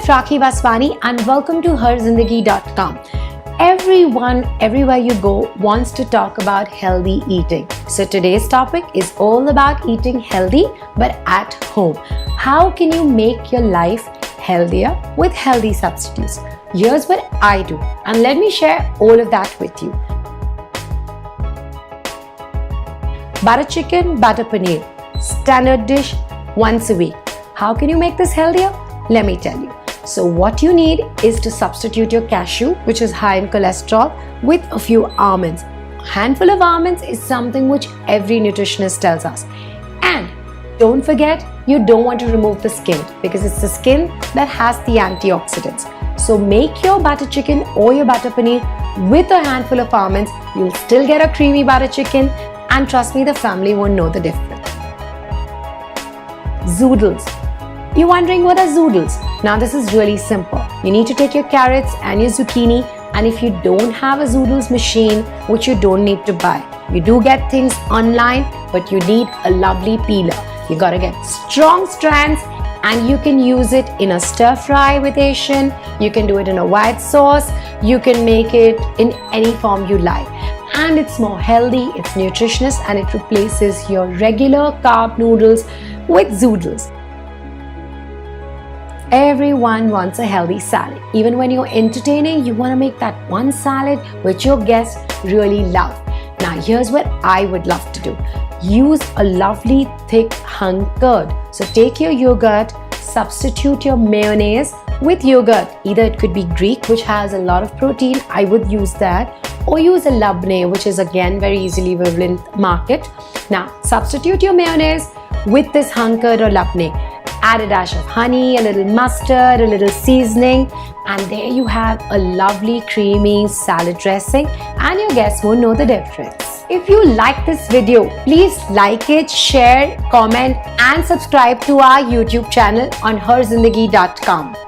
Rakhi Vaswani and welcome to herzindagi.com. Everyone, everywhere you go, wants to talk about healthy eating. So today's topic is all about eating healthy but at home. How can you make your life healthier with healthy substitutes? Here's what I do, and let me share all of that with you. Butter chicken, butter paneer, standard dish once a week. How can you make this healthier? Let me tell you. So what you need is to substitute your cashew, which is high in cholesterol, with a few almonds. A handful of almonds is something which every nutritionist tells us. And don't forget, you don't want to remove the skin because it's the skin that has the antioxidants. So make your butter chicken or your butter paneer with a handful of almonds. You'll still get a creamy butter chicken, and trust me, the family won't know the difference. Zoodles. You're wondering what are zoodles? Now this is really simple. You need to take your carrots and your zucchini, and if you don't have a zoodles machine, which you don't need to buy, you do get things online, but you need a lovely peeler. You gotta get strong strands, and you can use it in a stir fry with Asian, you can do it in a white sauce, you can make it in any form you like. And it's more healthy, it's nutritious, and it replaces your regular carb noodles with zoodles. Everyone wants a healthy salad. Even when you're entertaining, you want to make that one salad which your guests really love. Now here's what I would love to do. Use a lovely thick hung curd. So take your yogurt, substitute your mayonnaise with yogurt. Either it could be Greek, which has a lot of protein, I would use that, or use a labne, which is again very easily available in the market. Now substitute your mayonnaise with this hung curd or labne. Add a dash of honey, a little mustard, a little seasoning, and there you have a lovely creamy salad dressing, and your guests won't know the difference. If you like this video, please like it, share, comment, and subscribe to our YouTube channel on herzindagi.com.